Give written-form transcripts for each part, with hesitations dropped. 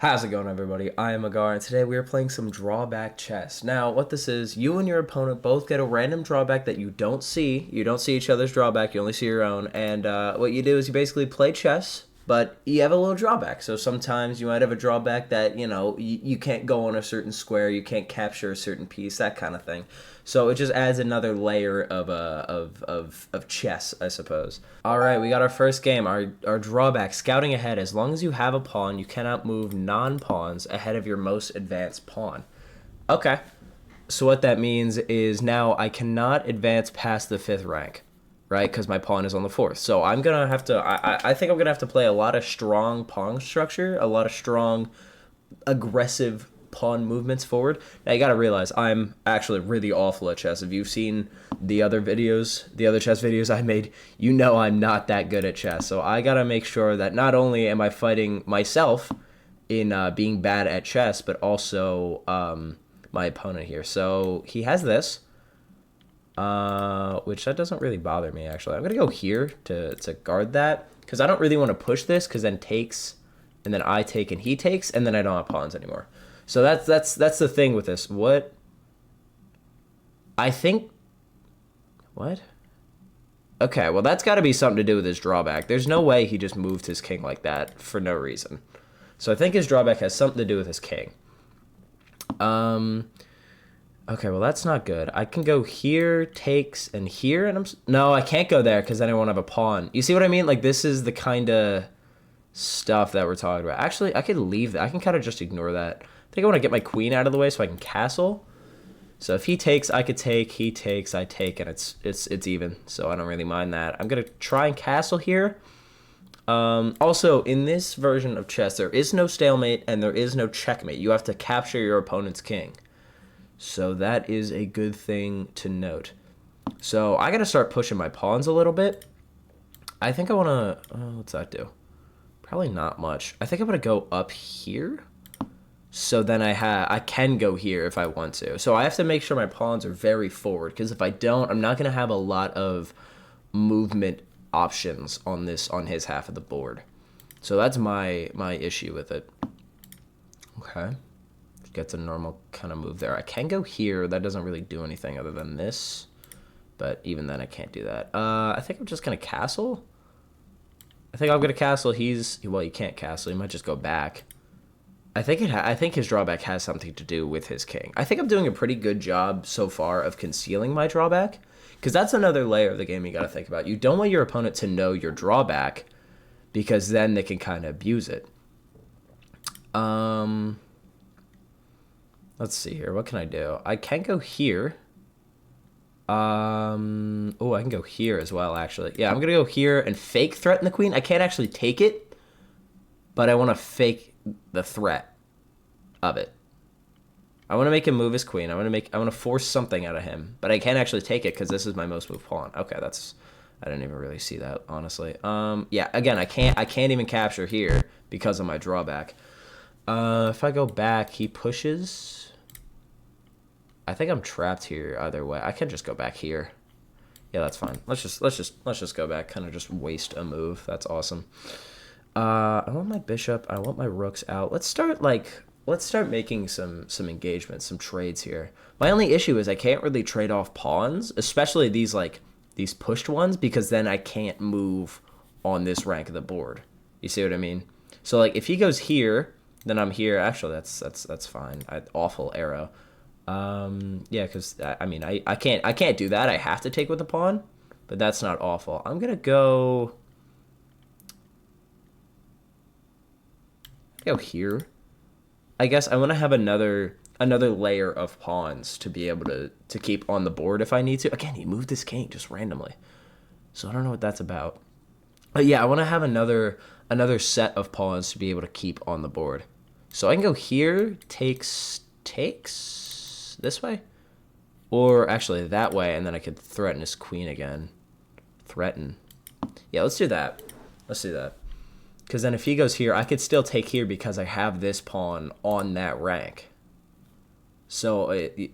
How's it going, everybody? I am Agar, and today we are playing some drawback chess. Now, what this is, you and your opponent both get a random drawback that you don't see. You don't see each other's drawback, you only see your own. And what you do is you basically play chess, but you have a little drawback. So sometimes you might have a drawback that, you can't go on a certain square, you can't capture a certain piece, that kind of thing. So it just adds another layer of chess, I suppose. All right, we got our first game. Our drawback, scouting ahead. As long as you have a pawn, you cannot move non-pawns ahead of your most advanced pawn. Okay, so what that means is now I cannot advance past the 5th rank, right? Because my pawn is on the 4th. So I'm gonna have to. I think I'm gonna have to play a lot of strong pawn structure, a lot of strong, aggressive pawn movements forward. Now you gotta realize I'm actually really awful at chess. If you've seen the other videos, the other chess videos I made, you know I'm not that good at chess. So I gotta make sure that not only am I fighting myself in being bad at chess, but also my opponent here. So he has this, which that doesn't really bother me actually. I'm gonna go here to guard that because I don't really want to push this because then takes, and then I take and he takes, and then I don't have pawns anymore. So that's the thing with this. What I think, what? Okay, well that's got to be something to do with his drawback. There's no way he just moved his king like that for no reason. So I think his drawback has something to do with his king. Okay, well that's not good. I can go here, takes, and here, and no, I can't go there because then I won't have a pawn. You see what I mean? Like this is the kind of stuff that we're talking about. Actually, I could leave that. I can kind of just ignore that. I think I want to get my queen out of the way so I can castle. So if he takes, I could take. He takes, I take, and it's even. So I don't really mind that. I'm gonna try and castle here. Also, in this version of chess, there is no stalemate and there is no checkmate. You have to capture your opponent's king. So that is a good thing to note. So I gotta start pushing my pawns a little bit. I think I wanna. What's that do? Probably not much. I think I'm gonna go up here. So then I can go here if I want to. So I have to make sure my pawns are very forward because if I don't, I'm not going to have a lot of movement options on his half of the board. So that's my issue with it. Okay. Gets a normal kind of move there. I can go here. That doesn't really do anything other than this. But even then I can't do that. I think I'm just going to castle. I think I'm going to castle. Well, you can't castle. He might just go back. I think his drawback has something to do with his king. I think I'm doing a pretty good job so far of concealing my drawback, because that's another layer of the game you got to think about. You don't want your opponent to know your drawback, because then they can kind of abuse it. Let's see here. What can I do? I can go here. Oh, I can go here as well, actually. Yeah, I'm gonna go here and fake threaten the queen. I can't actually take it, but I want to fake the threat of it. I want to make him move his queen. I want to force something out of him, but I can't actually take it because this is my most moved pawn. Okay, I didn't even really see that, honestly. Yeah, again, I can't even capture here because of my drawback. If I go back, he pushes. I think I'm trapped here either way. I can just go back here. Yeah, that's fine. Let's just go back. Kind of just waste a move. That's awesome. I want my bishop. I want my rooks out. Let's start making some engagements, some trades here. My only issue is I can't really trade off pawns, especially these pushed ones, because then I can't move on this rank of the board. You see what I mean? So like if he goes here, then I'm here. Actually, that's fine. Awful arrow. Yeah, because I mean I can't do that. I have to take with the pawn, but that's not awful. I'm gonna go here. I guess I want to have another layer of pawns to be able to keep on the board if I need to. Again, he moved his king just randomly, so I don't know what that's about. But yeah, I want to have another set of pawns to be able to keep on the board. So I can go here, takes this way, or actually that way, and then I could threaten his queen again. Threaten. Yeah, let's do that. Let's do that. Because then if he goes here, I could still take here because I have this pawn on that rank. So, it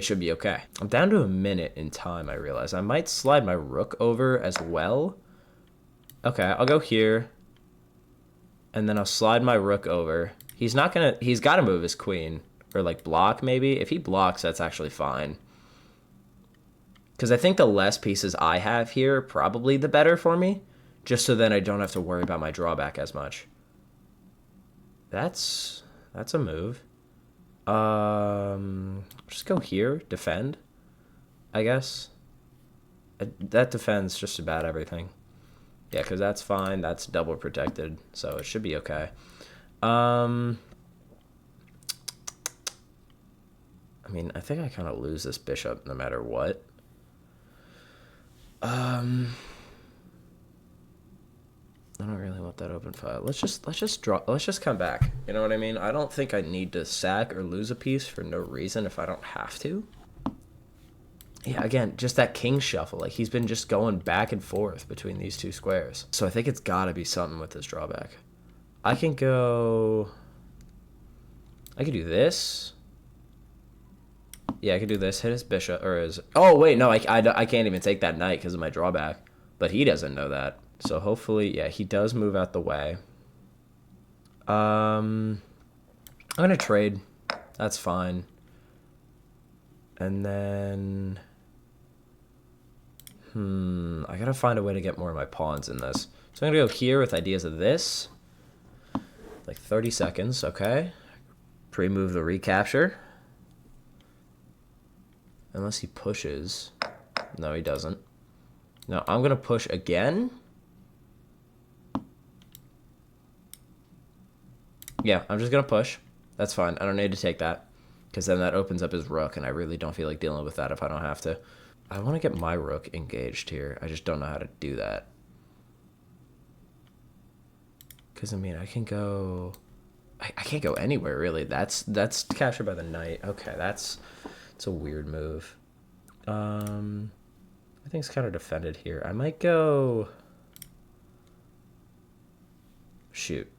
should be okay. I'm down to a minute in time, I realize. I might slide my rook over as well. Okay, I'll go here. And then I'll slide my rook over. He's got to move his queen. Or, like, block, maybe. If he blocks, that's actually fine. Because I think the less pieces I have here, probably the better for me. Just so then I don't have to worry about my drawback as much. That's a move. Just go here. Defend, I guess. That defends just about everything. Yeah, because that's fine. That's double protected, so it should be okay. I mean, I think I kind of lose this bishop no matter what. I don't really want that open file. Let's just come back. You know what I mean? I don't think I need to sack or lose a piece for no reason if I don't have to. Yeah, again, just that king shuffle. Like, he's been just going back and forth between these two squares. So I think it's got to be something with this drawback. I can do this. Yeah, I could do this. Hit his bishop, or his... Oh, wait, no, I can't even take that knight because of my drawback. But he doesn't know that. So hopefully, yeah, he does move out the way. I'm going to trade. That's fine. And then... I got to find a way to get more of my pawns in this. So I'm going to go here with ideas of this. Like 30 seconds, okay. Pre-move the recapture. Unless he pushes. No, he doesn't. Now, I'm going to push again. Yeah, I'm just going to push. That's fine. I don't need to take that. Because then that opens up his rook, and I really don't feel like dealing with that if I don't have to. I want to get my rook engaged here. I just don't know how to do that. Because, I mean, I can go... I can't go anywhere, really. That's captured by the knight. Okay, it's a weird move. I think it's kind of defended here. I might go... Shoot.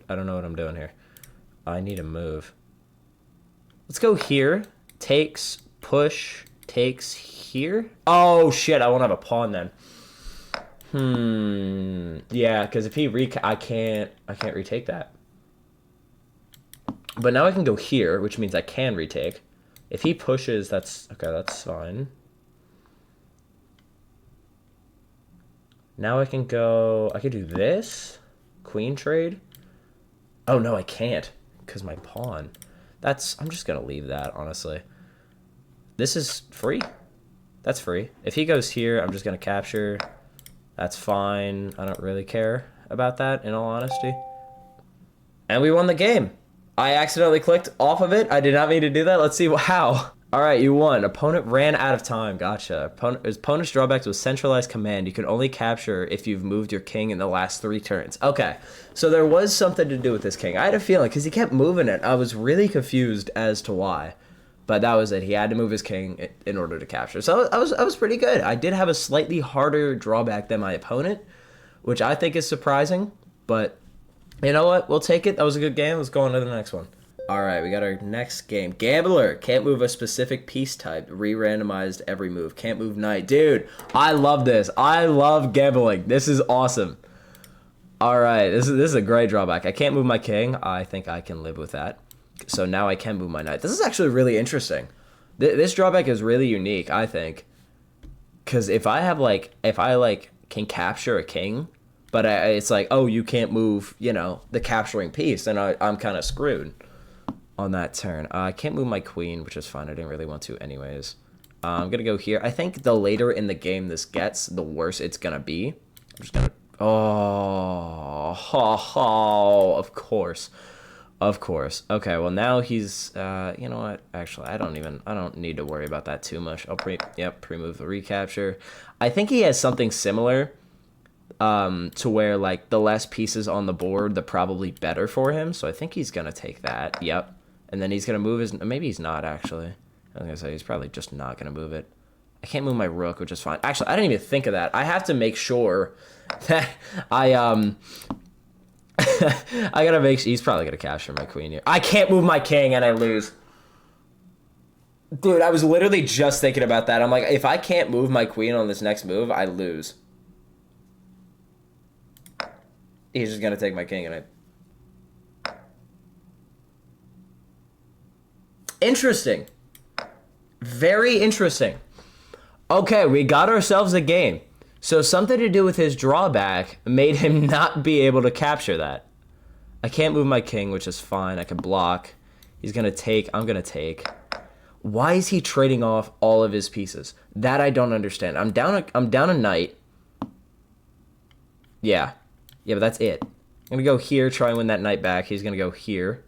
I don't know what I'm doing here. I need a move. Let's go here. Takes, push, takes here. Oh, shit, I won't have a pawn then. Yeah, because if he I can't retake that. But now I can go here, which means I can retake. If he pushes, that's fine. Now I can do this. Queen trade. Oh, no, I can't. Because my pawn. I'm just going to leave that, honestly. This is free. That's free. If he goes here, I'm just going to capture. That's fine. I don't really care about that, in all honesty. And we won the game. I accidentally clicked off of it. I did not mean to do that. Let's see how. All right, you won. Opponent ran out of time. Gotcha. Opponent's drawbacks with centralized command. You can only capture if you've moved your king in the last 3 turns. Okay, so there was something to do with this king. I had a feeling because he kept moving it. I was really confused as to why. But that was it. He had to move his king in order to capture. So I was pretty good. I did have a slightly harder drawback than my opponent, which I think is surprising. But you know what? We'll take it. That was a good game. Let's go on to the next one. All right, we got our next game. Gambler. Can't move a specific piece type. Re-randomized every move. Can't move knight. Dude, I love this. I love gambling. This is awesome. All right, this is a great drawback. I can't move my king. I think I can live with that. So now I can move my knight. This is actually really interesting. This drawback is really unique, I think. Because if I can capture a king, but it's like, oh, you can't move, the capturing piece, then I'm kind of screwed on that turn. I can't move my queen, which is fine. I didn't really want to anyways. I'm going to go here. I think the later in the game this gets, the worse it's going to be. I'm just going to... Oh, of course. Of course. Okay, well now he's, you know what? Actually, I don't need to worry about that too much. I'll pre-move the recapture. I think he has something similar to where, like, the less pieces on the board, the probably better for him. So I think he's going to take that. Yep. And then he's going to move his... Maybe he's not, actually. I was going to say he's probably just not going to move it. I can't move my rook, which is fine. Actually, I didn't even think of that. I have to make sure that I gotta make... He's probably gonna capture my queen here. I can't move my king and I lose. Dude, I was literally just thinking about that. I'm like, if I can't move my queen on this next move, I lose. He's just gonna take my king, and Interesting. Very interesting. Okay, we got ourselves a game. So something to do with his drawback made him not be able to capture that. I can't move my king, which is fine. I can block. He's gonna take. I'm gonna take. Why is he trading off all of his pieces? That I don't understand. I'm down a knight. Yeah. Yeah, but that's it. I'm gonna go here, try and win that knight back. He's gonna go here.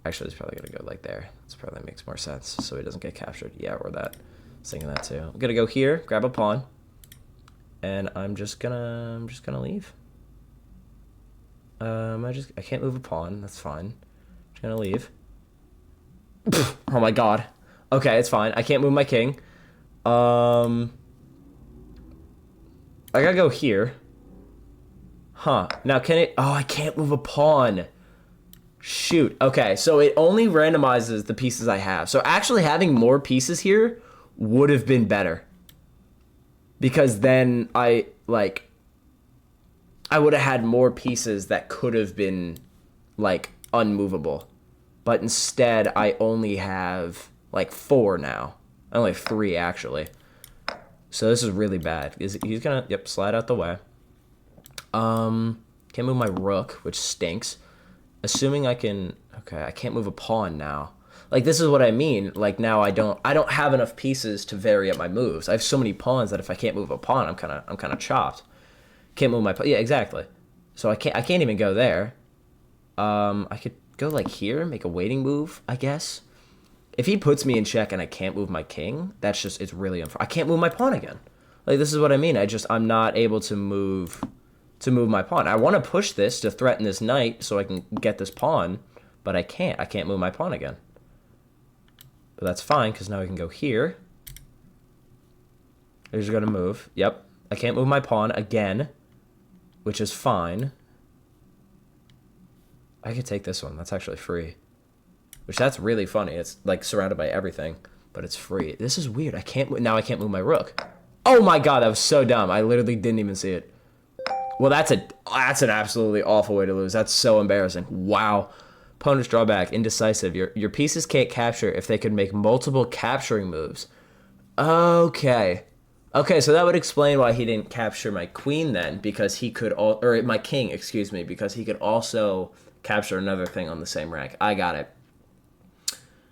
Actually, he's probably gonna go like there. This probably makes more sense, so he doesn't get captured. Yeah, or that. I was thinking that too. I'm gonna go here, grab a pawn, and I'm just gonna leave. I can't move a pawn. That's fine. I'm just gonna leave. Oh my god. Okay, it's fine. I can't move my king. I gotta go here. Huh. Now can it... Oh, I can't move a pawn. Shoot. Okay, so it only randomizes the pieces I have. So actually having more pieces here would have been better. Because then I would have had more pieces that could have been, like, unmovable. But instead, I only have, like, 4 now. I only have 3, actually. So this is really bad. He's gonna, yep, slide out the way. Can't move my rook, which stinks. Assuming I can, okay, I can't move a pawn now. Like, this is what I mean. Like, now I don't have enough pieces to vary up my moves. I have so many pawns that if I can't move a pawn, I'm kind of chopped. Can't move my pawn. Yeah, exactly. So I can't even go there. I could go like here, make a waiting move, I guess. If he puts me in check and I can't move my king, that's just, it's really unfair. I can't move my pawn again. Like, this is what I mean. I'm not able to move my pawn. I want to push this to threaten this knight so I can get this pawn, but I can't. I can't move my pawn again. But that's fine, because now I can go here. He's going to move. Yep. I can't move my pawn again, which is fine. I could take this one. That's actually free. Which, that's really funny. It's, like, surrounded by everything, but it's free. This is weird. Now I can't move my rook. Oh my god, that was so dumb. I literally didn't even see it. Well, that's an absolutely awful way to lose. That's so embarrassing. Wow. Opponent's drawback, indecisive. Your pieces can't capture if they could make multiple capturing moves. Okay. Okay, so that would explain why he didn't capture my queen then, because he could, or my king, excuse me, because he could also capture another thing on the same rank. I got it.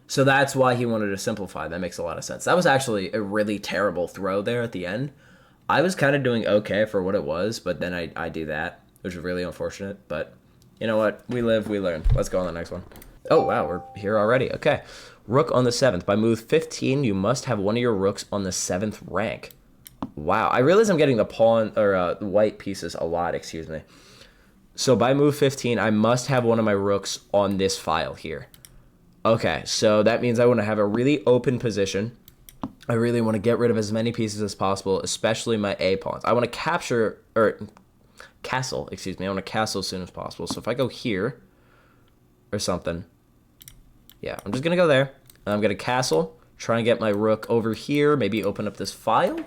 So that's why he wanted to simplify. That makes a lot of sense. That was actually a really terrible throw there at the end. I was kind of doing okay for what it was, but then I do that, which is really unfortunate. But you know what? We live, we learn. Let's go on the next one. Oh, wow, we're here already. Okay. Rook on the 7th. By move 15, you must have one of your rooks on the 7th rank. Wow. I realize I'm getting the pawn, or the white pieces a lot, excuse me. So by move 15, I must have one of my rooks on this file here. Okay, so that means I want to have a really open position. I really want to get rid of as many pieces as possible, especially my A pawns. I want to capture, or castle, excuse me. I want to castle as soon as possible. So if I go here or something, yeah, I'm just going to go there. I'm going to castle, try and get my rook over here, maybe open up this file,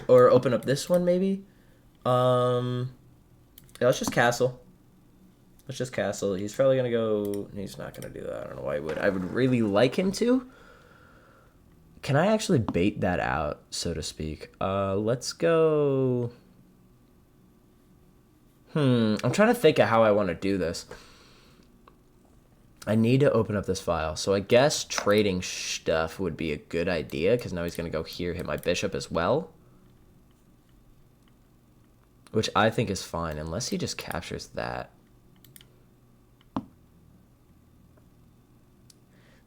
or open up this one maybe. Yeah, let's just castle. Let's just castle. He's probably going to go, he's not going to do that. I don't know why he would. I would really like him to. Can I actually bait that out, so to speak? Let's go... I'm trying to think of how I want to do this. I need to open up this file. So I guess trading stuff would be a good idea, because now he's going to go here, hit my bishop as well. Which I think is fine, unless he just captures that.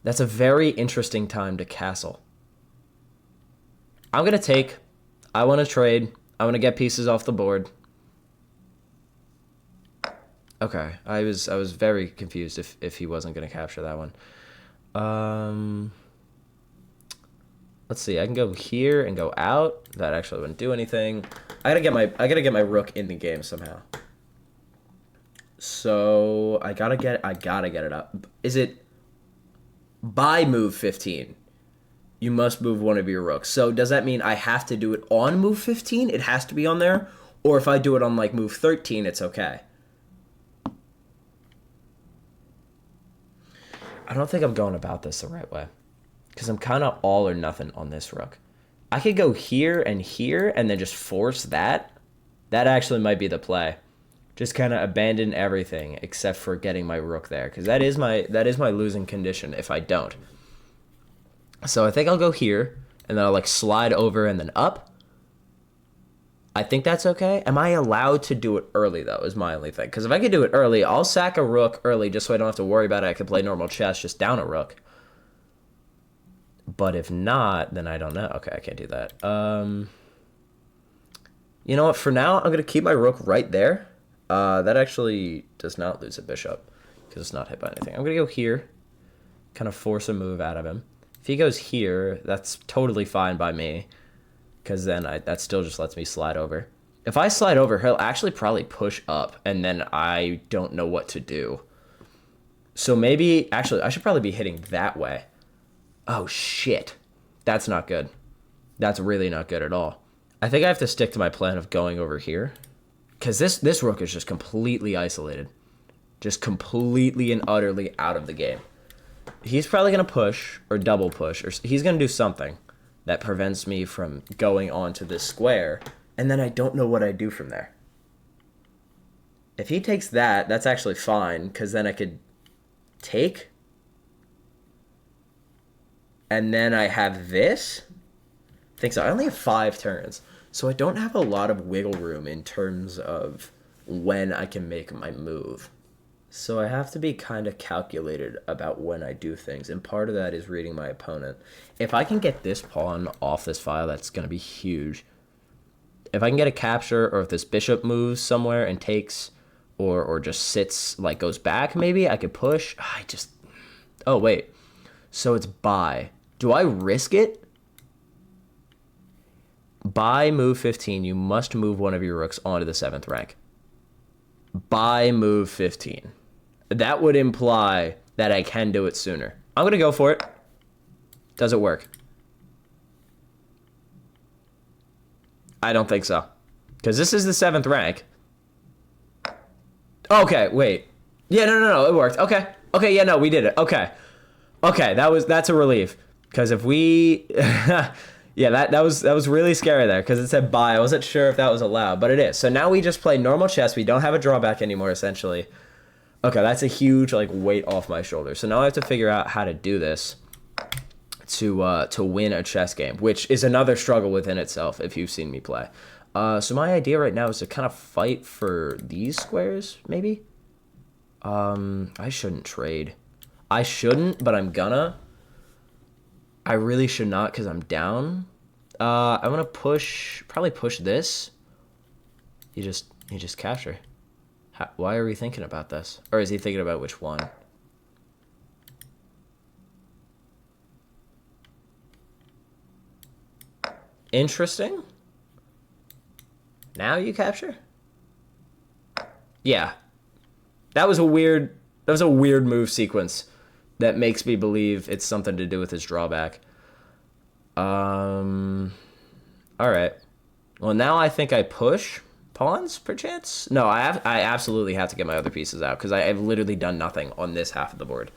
That's a very interesting time to castle. I'm going to take. I want to trade. I want to get pieces off the board. Okay, I was very confused if he wasn't going to capture that one. Let's see. I can go here and go out. That actually wouldn't do anything. I gotta get my rook in the game somehow. So I gotta get it up. Is it by move 15? You must move one of your rooks. So does that mean I have to do it on move 15? It has to be on there? Or if I do it on like move 13, it's okay? I don't think I'm going about this the right way. Because I'm kind of all or nothing on this rook. I could go here and then just force that. That actually might be the play. Just kind of abandon everything except for getting my rook there. Because that is my losing condition if I don't. So I think I'll go here. And then I'll like slide over and then up. I think that's okay. Am I allowed to do it early, though, is my only thing. Because if I could do it early, I'll sack a rook early just so I don't have to worry about it. I could play normal chess, just down a rook. But if not, then I don't know. Okay, I can't do that. You know what? For now, I'm going to keep my rook right there. That actually does not lose a bishop because it's not hit by anything. I'm going to go here, kind of force a move out of him. If he goes here, that's totally fine by me. Because then that still just lets me slide over. If I slide over, he'll actually probably push up, and then I don't know what to do. So maybe, actually, I should probably be hitting that way. Oh, shit. That's not good. That's really not good at all. I think I have to stick to my plan of going over here. Because this rook is just completely isolated. Just completely and utterly out of the game. He's probably going to push, or double push, or he's going to do something that prevents me from going onto this square, and then I don't know what I do from there. If he takes that, that's actually fine, because then I could take, and then I have this. I think so. I only have 5 turns, so I don't have a lot of wiggle room in terms of when I can make my move. So I have to be kind of calculated about when I do things, and part of that is reading my opponent. If I can get this pawn off this file, that's going to be huge. If I can get a capture, or if this bishop moves somewhere and takes, or just sits, like goes back maybe, I could push. Oh, wait. So it's buy. Do I risk it? Buy move 15, you must move one of your rooks onto the 7th rank. Buy move 15. That would imply that I can do it sooner. I'm going to go for it. Does it work? I don't think so. Because this is the 7th rank. Okay, wait. Yeah, no, it worked. Okay, yeah, no, we did it. Okay, that's a relief. Because if we... Yeah, that was really scary there because it said buy. I wasn't sure if that was allowed, but it is. So now we just play normal chess. We don't have a drawback anymore, essentially. Okay, that's a huge like weight off my shoulders. So now I have to figure out how to do this to win a chess game, which is another struggle within itself if you've seen me play. So my idea right now is to kind of fight for these squares, maybe. I shouldn't trade. I shouldn't, but I'm gonna. I really should not because I'm down. I'm gonna probably push this. You just capture. Why are we thinking about this? Or is he thinking about which one? Interesting. Now you capture? Yeah. That was a weird move sequence that makes me believe it's something to do with his drawback. All right. Well, now I think I push pawns, perchance? No, I absolutely have to get my other pieces out because I've literally done nothing on this half of the board.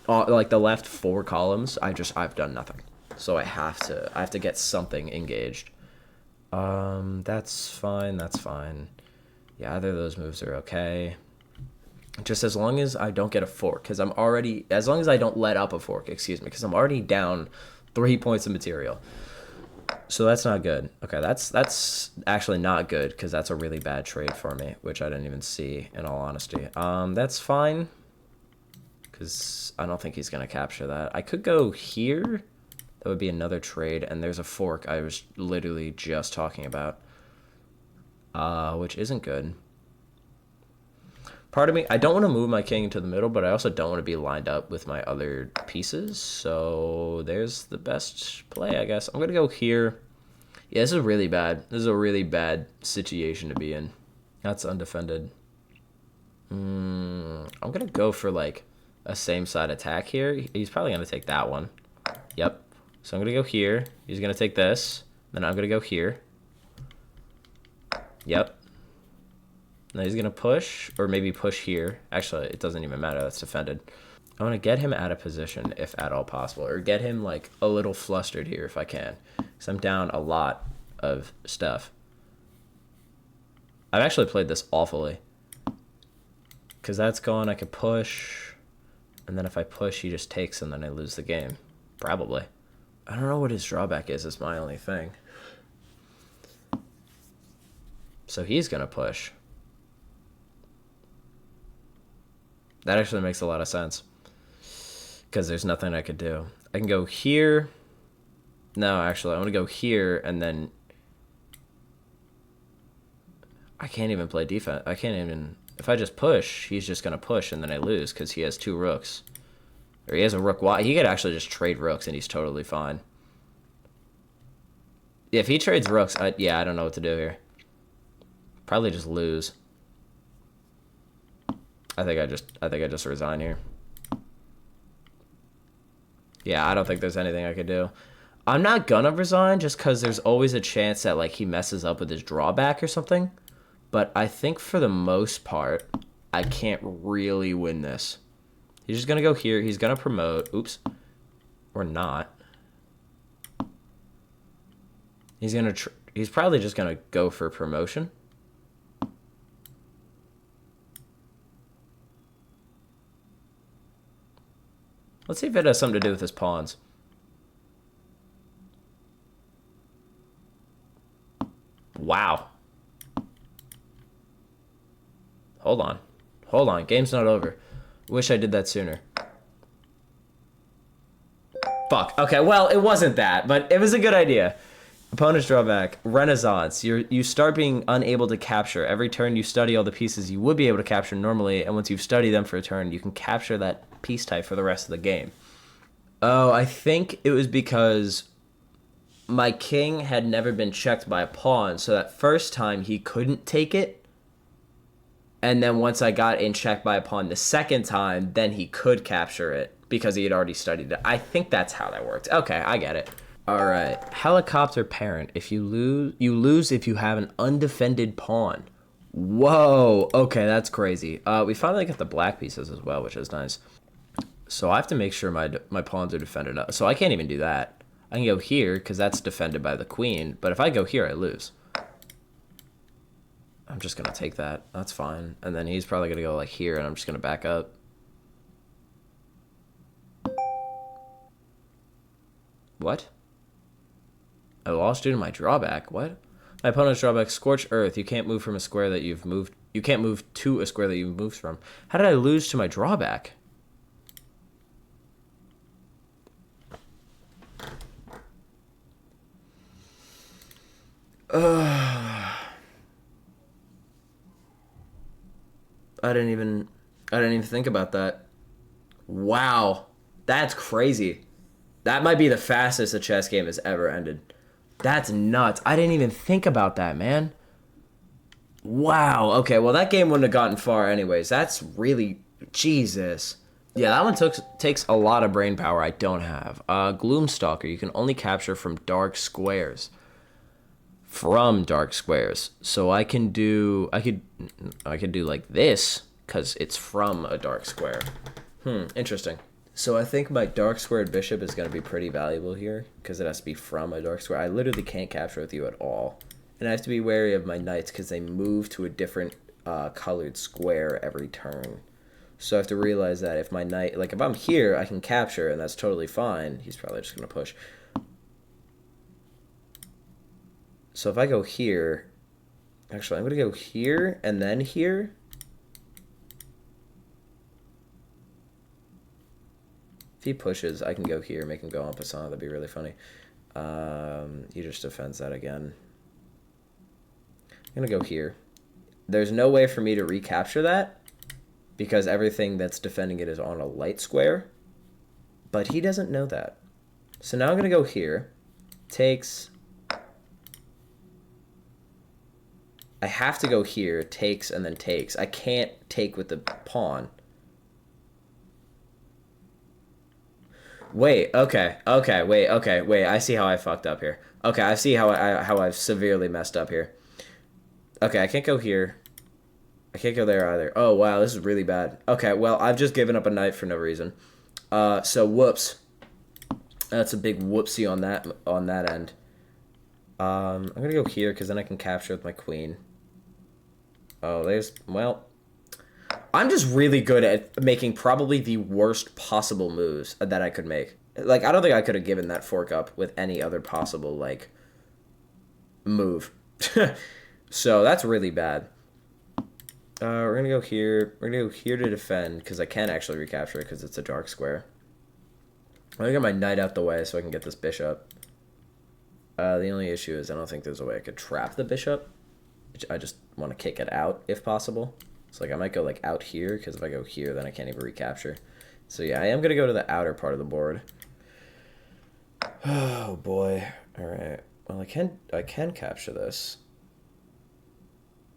Like the left 4 columns, I've done nothing. So I have to get something engaged. That's fine. Yeah, either of those moves are okay. Just as long as I don't get a fork, as long as I don't let up a fork, because I'm already down 3 points of material. So that's not good. Okay, that's actually not good because that's a really bad trade for me, which I didn't even see in all honesty. That's fine because I don't think he's gonna capture that. I could go here. That would be another trade, and there's a fork I was literally just talking about, which isn't good. Part of me, I don't want to move my king to the middle, but I also don't want to be lined up with my other pieces. So there's the best play, I guess. I'm going to go here. Yeah, this is really bad. This is a really bad situation to be in. That's undefended. I'm going to go for like a same side attack here. He's probably going to take that one. Yep. So I'm going to go here. He's going to take this. Then I'm going to go here. Yep. Now he's going to push, or maybe push here. Actually, it doesn't even matter. That's defended. I want to get him out of position if at all possible, or get him like a little flustered here if I can, because I'm down a lot of stuff. I've actually played this awfully, because that's gone. I could push, and then if I push, he just takes, and then I lose the game. Probably. I don't know what his drawback is my only thing. So he's going to push. That actually makes a lot of sense, because there's nothing I could do. I can go here. No, actually, I want to go here, and then I can't even play defense. I can't even... If I just push, he's just going to push, and then I lose, because he has 2 rooks. Or he has a rook wide. He could actually just trade rooks, and he's totally fine. Yeah, if he trades rooks, I don't know what to do here. Probably just lose. I think I just resign here. Yeah, I don't think there's anything I could do. I'm not gonna resign just because there's always a chance that like he messes up with his drawback or something. But I think for the most part, I can't really win this. He's just gonna go here. He's gonna promote. Oops. Or not. He's probably just gonna go for promotion. Let's see if it has something to do with his pawns. Wow. Hold on. Hold on. Game's not over. Wish I did that sooner. Fuck. Okay, well, it wasn't that, but it was a good idea. Opponent's drawback. Renaissance. You start being unable to capture. Every turn you study all the pieces you would be able to capture normally, and once you've studied them for a turn, you can capture that piece type for the rest of the game. Oh, I think it was because my king had never been checked by a pawn, so that first time he couldn't take it. And then once I got in check by a pawn the second time, then he could capture it because he had already studied it. I think that's how that worked. Okay, I get it. All right. Helicopter parent. If you lose if you have an undefended pawn. Whoa. Okay, that's crazy. We finally got the black pieces as well, which is nice. So I have to make sure my pawns are defended up. So I can't even do that. I can go here because that's defended by the queen. But if I go here, I lose. I'm just going to take that. That's fine. And then he's probably going to go like here, and I'm just going to back up. What? I lost due to my drawback. What? My opponent's drawback, Scorched Earth. You can't move from a square that you've moved. You can't move to a square that you've moved from. How did I lose to my drawback? I didn't even think about that. Wow. That's crazy. That might be the fastest a chess game has ever ended. That's nuts. I didn't even think about that, man. Wow. Okay, well, that game wouldn't have gotten far anyways. That's really... Jesus. Yeah, that one takes a lot of brain power I don't have. Gloomstalker. You can only capture from dark squares. From dark squares. So I could do like this, because it's from a dark square. Interesting. So I think my dark squared bishop is going to be pretty valuable here, because it has to be from a dark square. I literally can't capture with you at all. And I have to be wary of my knights, because they move to a different colored square every turn. So I have to realize that if my knight, like if I'm here, I can capture, and that's totally fine. He's probably just going to push. So if I go here, actually I'm going to go here and then here. If he pushes, I can go here, make him go en passant. That'd be really funny. He just defends that again. I'm going to go here. There's no way for me to recapture that because everything that's defending it is on a light square. But he doesn't know that. So now I'm going to go here. Takes... I have to go here, takes, and then takes. I can't take with the pawn. Wait, okay, wait, I see how I fucked up here. Okay, I see how I've severely messed up here. Okay, I can't go here. I can't go there either. Oh, wow, this is really bad. Okay, well, I've just given up a knight for no reason. So, whoops. That's a big whoopsie on that end. I'm going to go here because then I can capture with my queen. Oh, well, I'm just really good at making probably the worst possible moves that I could make. Like, I don't think I could have given that fork up with any other possible, like, move. So, that's really bad. We're going to go here. We're going to go here to defend, because I can actually recapture it, because it's a dark square. I'm going to get my knight out the way so I can get this bishop. The only issue is I don't think there's a way I could trap the bishop. I just want to kick it out, if possible. So, like, I might go, like, out here, because if I go here, then I can't even recapture. So, yeah, I am going to go to the outer part of the board. Oh, boy. All right. Well, I can capture this.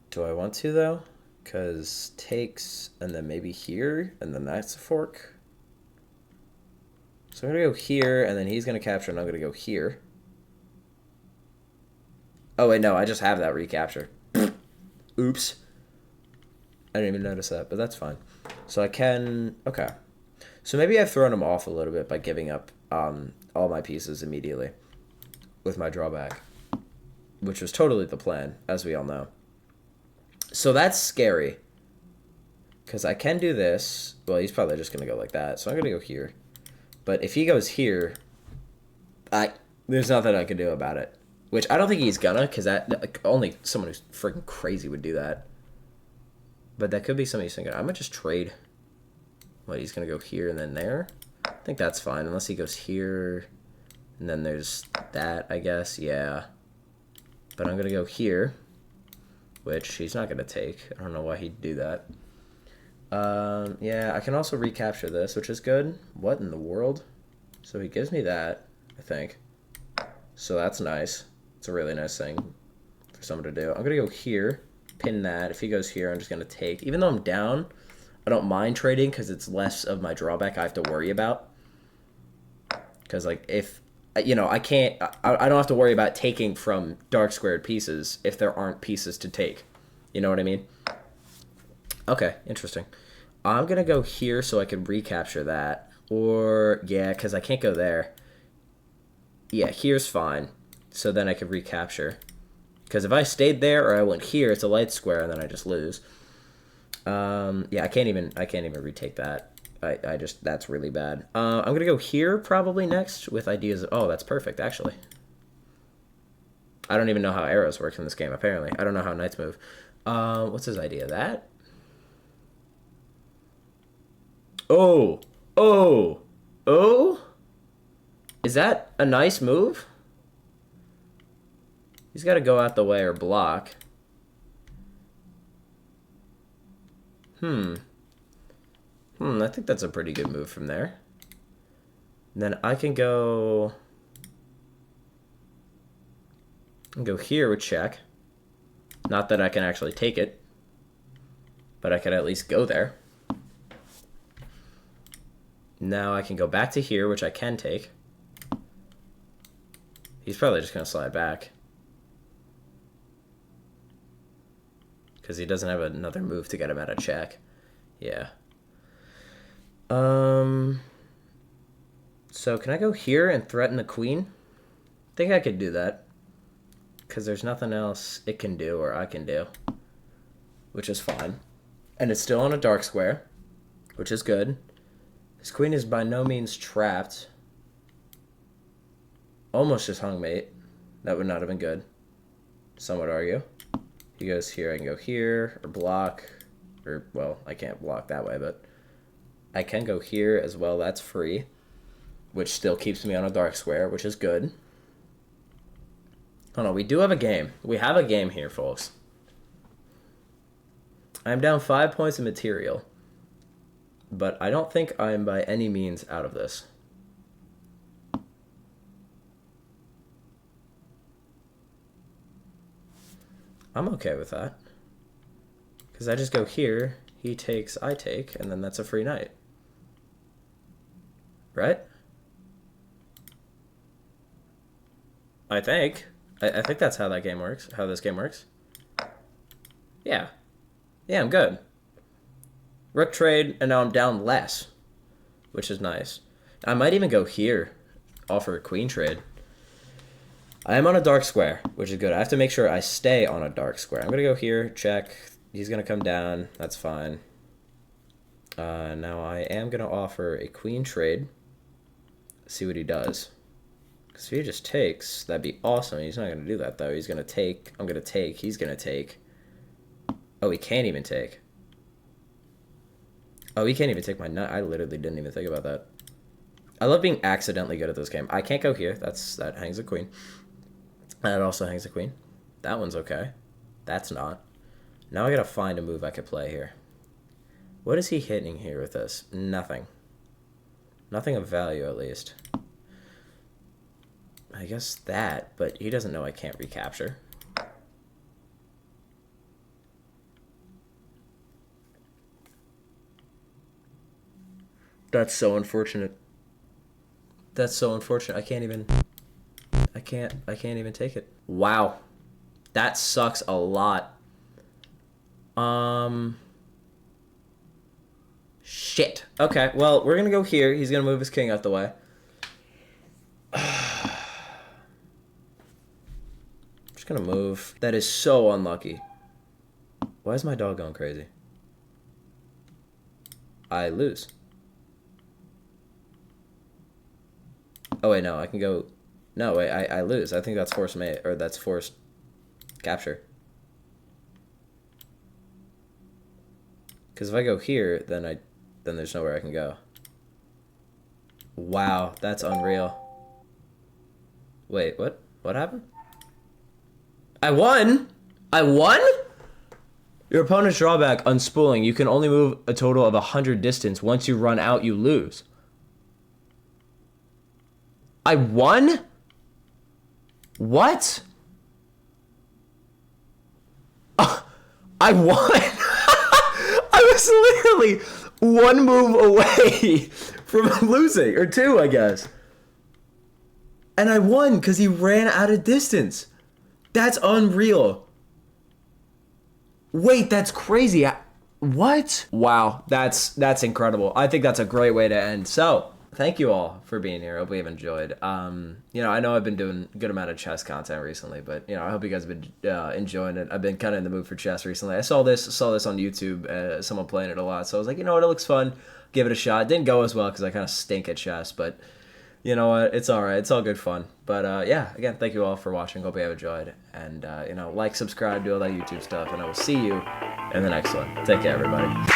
Do I want to, though? Because takes, and then maybe here, and then that's a fork. So I'm going to go here, and then he's going to capture, and I'm going to go here. Oh, wait, no, I just have that recapture. Oops. I didn't even notice that, but that's fine. So I can, okay. So maybe I've thrown him off a little bit by giving up all my pieces immediately with my drawback, which was totally the plan, as we all know. So that's scary, because I can do this. Well, he's probably just going to go like that, so I'm going to go here. But if he goes here, there's nothing I can do about it. Which I don't think he's gonna, because that only someone who's freaking crazy would do that. But that could be something he's thinking. I'm going to just trade. What, he's going to go here and then there? I think that's fine, unless he goes here. And then there's that, I guess. Yeah. But I'm going to go here, which he's not going to take. I don't know why he'd do that. Yeah, I can also recapture this, which is good. What in the world? So he gives me that, I think. So that's nice. It's a really nice thing for someone to do. I'm going to go here, pin that. If he goes here, I'm just going to take. Even though I'm down, I don't mind trading because it's less of my drawback I have to worry about. Because, like, if, you know, I don't have to worry about taking from dark squared pieces if there aren't pieces to take. You know what I mean? Okay, interesting. I'm going to go here so I can recapture that. Or, yeah, because I can't go there. Yeah, here's fine. So then I could recapture. Because if I stayed there or I went here, it's a light square and then I just lose. Yeah, I can't even retake that. That's really bad. I'm going to go here probably next with ideas of, oh, that's perfect, actually. I don't even know how arrows work in this game, apparently. I don't know how knights move. What's his idea? That? Oh! Oh! Oh! Is that a nice move? He's got to go out the way or block. I think that's a pretty good move from there. And then I can go here with check. Not that I can actually take it, but I could at least go there. Now I can go back to here, which I can take. He's probably just going to slide back. Because he doesn't have another move to get him out of check. Yeah. So can I go here and threaten the queen? I think I could do that. Because there's nothing else it can do or I can do. Which is fine. And it's still on a dark square. Which is good. This queen is by no means trapped. Almost just hung mate. That would not have been good. Some would argue. He goes here, I can go here, or block. Or, well, I can't block that way, but I can go here as well. That's free. Which still keeps me on a dark square, which is good. Oh no, we do have a game. We have a game here, folks. I'm down 5 points of material. But I don't think I'm by any means out of this. I'm okay with that. Because I just go here, he takes, I take, and then that's a free knight. Right? I think. I think that's how that game works, how this game works. Yeah. Yeah, I'm good. Rook trade, and now I'm down less, which is nice. I might even go here, offer a queen trade. I am on a dark square, which is good. I have to make sure I stay on a dark square. I'm going to go here, check. He's going to come down. That's fine. Now I am going to offer a queen trade. See what he does. Because if he just takes, that'd be awesome. He's not going to do that, though. He's going to take. I'm going to take. He's going to take. Oh, he can't even take. Oh, he can't even take my nut. I literally didn't even think about that. I love being accidentally good at this game. I can't go here. That hangs a queen. That also hangs a queen. That one's okay. That's not. Now I gotta find a move I could play here. What is he hitting here with this? Nothing. Nothing of value, at least. I guess that, but he doesn't know I can't recapture. That's so unfortunate. That's so unfortunate. I can't even take it. Wow. That sucks a lot. Shit. Okay, well, we're gonna go here. He's gonna move his king out the way. Just gonna move. That is so unlucky. Why is my dog going crazy? I lose. Oh, wait, no, I can go... No, wait, I lose. I think that's forced mate, or that's forced capture. Because if I go here, then there's nowhere I can go. Wow, that's unreal. Wait, what? What happened? I won? I won? Your opponent's drawback, unspooling. You can only move a total of 100 distance. Once you run out, you lose. I won? What? I won? I was literally one move away from losing. Or two, I guess. And I won because he ran out of distance. That's unreal. Wait, that's crazy. What? Wow, that's incredible. I think that's a great way to end. So, thank you all for being here. I hope you've enjoyed. You know, I know I've been doing a good amount of chess content recently, but you know, I hope you guys have been enjoying it. I've been kind of in the mood for chess recently. I saw this on YouTube, someone playing it a lot, so I was like, you know what, it looks fun. Give it a shot. It didn't go as well because I kind of stink at chess, but you know what, it's all right. It's all good fun. But yeah, again, thank you all for watching. Hope you have enjoyed, and you know, like, subscribe, do all that YouTube stuff, and I will see you in the next one. Take care, everybody.